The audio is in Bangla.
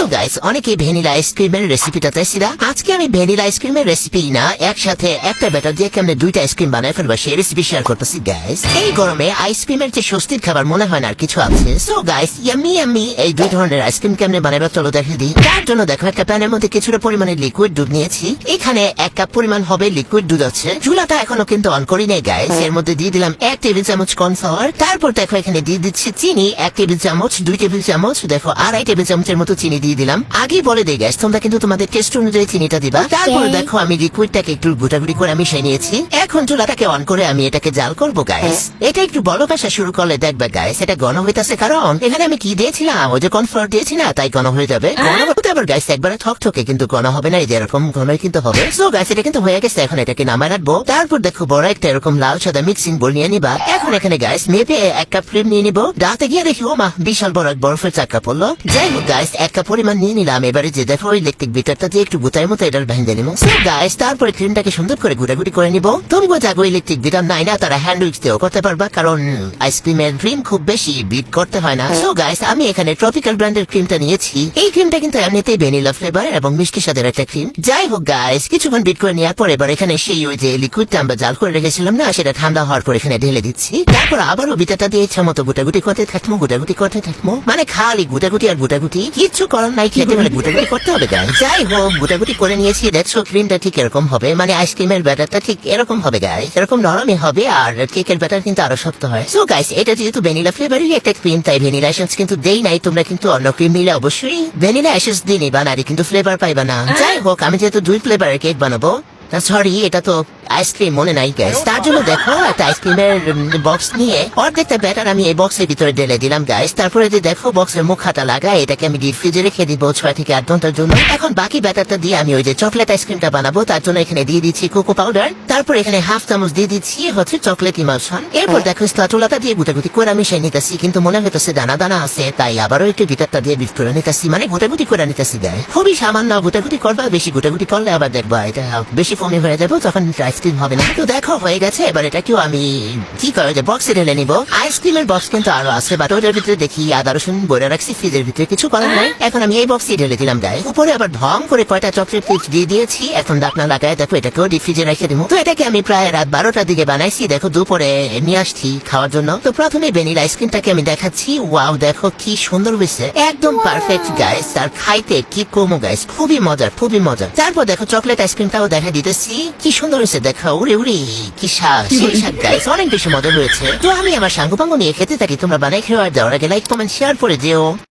হ্যালো গাইস, অনেকে ভ্যানিলা আইসক্রিমের রেসিপিটা চাইছিলা। আজকে আমি ভ্যানিলা আইসক্রিমের রেসিপি না, একসাথে একটা ব্যাটার দিয়ে কেমনে দুইটা আইসক্রিম বানায় ফেলবা সেই রেসিপি শেয়ার করতেছি গাইস। এই গরমে আইসক্রিমের যে স্বস্তির খাবার মনে হয় না আর কিছু আছে। সো গাইস, ইয়াম্মি এই দুই ধরনের আইসক্রিম কেমনে বানাবে চলো দেখে দিই। তার জন্য দেখো, একটা প্যানের মধ্যে কিছুটা পরিমাণে লিকুইড দুধ নিয়েছি। এখানে 1 কাপ পরিমাণ হবে লিকুইড দুধ আছে। চুলাটা এখনো কিন্তু অন করি নাই গাইস। এর মধ্যে দিয়ে দিলাম 1 টেবিল চামচ কর্নফ্লাওয়ার। তারপর দেখো এখানে দিয়ে দিচ্ছি চিনি 1 টেবিল চামচ, 2 টেবিল চামচ, দেখো 2.5 টেবিল চামচের মতো চিনি দিয়ে দিলাম। আগে বলে দেই গ্যাস, তোমরা কিন্তু তোমাদের টেস্ট অনুযায়ী চিনিটা দিবা। তারপর দেখো আমি লিকুইডটাকে একটু গুটাগুটি করে আমি মিশিয়ে নিয়েছি। এখন চুলাটাকে অন করে আমি এটাকে জাল করবো গাইস। এটা একটু বড় কাশা শুরু করলে দেখবে গাইস এটা ঘন হইতাছে, কারণ এখানে আমি কি দিয়েছিলাম, ওই যে কর্নফ্লাওয়ার দিয়েছি না, তাই ঘন হয়ে যাবে। ঘন হতে আবার গাইস একবারে থকথকে কিন্তু ঘন হবে না, এই যে এরকম ঘনই কিন্তু হবে। সো গাইস এটা কিন্তু হয়ে গেছে, এখন এটাকে নামায় রাখবো। তারপর দেখো বড় একটা এরকম লাল সাদা মিক্সিং বোল নিয়ে নিবা। এখন এখানে গাইস মেপে 1 কাপ ক্রিম নিয়ে নিবো। রাতে গিয়ে দেখি ও মা, বিশাল বড় এক বরফের চাকা পড়লো। যাই হোক গাইস, 1 কাপ পরিমাণ নিয়ে নিলাম। এবারে যে দেখো ইলেকট্রিক বিটারটা দিয়ে একটু গুতাই মতো এটার ভেঙে নিবো। সো গাইস তারপরে ক্রিমটাকে সুন্দর করে গুটাগুটি করে নিবো। তোমরা যাগো ইলেকট্রিক বিটার নাই না, তারা হ্যান্ড উইক্স দিয়েও করতে পারবা, কারণ আইসক্রিমের ক্রিম খুব বেশি বিট করতে হয় না। সো গাইস আমি এখানে ট্রপিক্যাল ব্র্যান্ডের ক্রিমটা নিয়েছি। এই ক্রিমটা কিন্তু এমনিতেই ভ্যানিলা ফ্লেভার এবং মিষ্টি স্বাদের একটা ক্রিম। যাই হোক গাইস, কিছুক্ষণ বিট করে নেওয়ার পর এবার এখানে সেই ওই যে লিকুইডটা আমরা জাল করে রেখেছিলাম না, সেটা ঠান্ডা হওয়ার পর এখানে ঢেলে দিচ্ছি। তারপর আবারও বিটারটা দিয়ে ইচ্ছা মতো গুটাগুটি করতে থাকবো, মানে খালি গুটাগুটি আর গুটাগুটি, কিচ্ছু করার নাই, খেতে হলে গুটাগুটি করতে হবে গাইস। যাই হোক গুটাগুটি করে নিয়েছি। দেখছো ক্রিমটা ঠিক এরকম হবে, মানে আইসক্রিমের ব্যাটারটা ঠিক এরকম হবে গাইস, এরকম নরমই হবে। আর কেকের ব্যাটার কিন্তু আরো শক্ত হয়। সো গাইস এটা যেহেতু ভ্যানিলা ফ্লেভারেরই একটা ক্রিম, তাই ভ্যানিলা এসেন্স কিন্তু দেই নাই। তোমরা কিন্তু অন্য ক্রিম নিলে অবশ্যই ভ্যানিলা এসেন্স দিয়ে নিবা, নারী কিন্তু ফ্লেভার পাইবা না। যাই হোক আমি যেহেতু 2 ফ্লেভারের কেক বানাবো, সরি এটা তো আইসক্রিম মনে নাই গাইস, তার জন্য দেখো একটা আইসক্রিমের বক্স নিয়ে অর্ধেকটা ব্যাটার আমি এই বক্সের ভিতরে ঢেলে দিলাম গাইস। তারপরে যে দেখো বক্সের মুখ হাতা লাগা, এটাকে আমি ডিপ ফ্রিজে রেখে দিব 6 থেকে 8 ঘন্টার জন্য। এখন বাকি ব্যাটারটা দিয়ে আমি ওই যে চকলেট আইসক্রিমটা বানাবো, তার জন্য এখানে দিয়ে দিচ্ছি কোকো পাউডার। তারপর এখানে 1/2 চামচ দিয়ে দিচ্ছি হচ্ছে চকলেট ইমালশন। এরপর দেখো স্প্যাটুলাটা দিয়ে গুটাগুটি করে আমি মিশিয়ে নিতেছি, কিন্তু মনে হইতেছে দানা দানা আছে, তাই আবারও একটু ভিতরটা দিয়ে বিট করে নিতেছি, মানে গুটাগুটি করে নিতেছি গাইস। খুবই সামান্য গুটাগুটি করবা, বেশি গুটাগুটি করলে আবার দেখবা এটা বেশি ফোমে হয়ে যাবো, তখন আইসক্রিম হবে না। তো দেখো হয়ে গেছে। এবার এটাকেও আমি কি করে যে বক্সে ঢেলে নিবো। আইসক্রিমের বক্স কিন্তু আরো আছে, বাট ওটার ভিতরে দেখি আদা রসুন বইরা রাখছি ফ্রিজের ভিতরে, কিছু করার নাই। এখন আমি এই বক্সে ঢেলে দিলাম গাইস। উপরে আবার ঢং করে কয়টা চকলেট চিপস দিয়ে দিয়েছি। এখন ডাকনা লাগায় দেখো এটাকেও ডিপ ফ্রিজে রেখে দিব। তো এটাকে আমি প্রায় রাত 12টার দিকে বানাইছি, দেখো দুপুরে নিয়ে আসছি খাওয়ার জন্য। তো প্রথমে ভ্যানিলা আইসক্রিমটাকে আমি দেখাচ্ছি। ওয়াও দেখো কি সুন্দর হয়েছে, একদম পারফেক্ট গাইস। আর খাইতে কি কমো গাইস, খুবই মজার খুবই মজার। তারপর দেখো চকলেট আইসক্রিমটাও দেখা দিতেছি, কি সুন্দর হয়েছে দেখা, উড়ে কি স্বাদ, সেই স্বাদ গাইস, অনেক বেশি মজা হয়েছে। তো আমি আমার সাঙ্গ পাঙ্গ নিয়ে খেতে থাকি। তোমরা বানাই খেয়ে আর যাওয়ার আগে লাইক কমেন্ট শেয়ার করে যেও।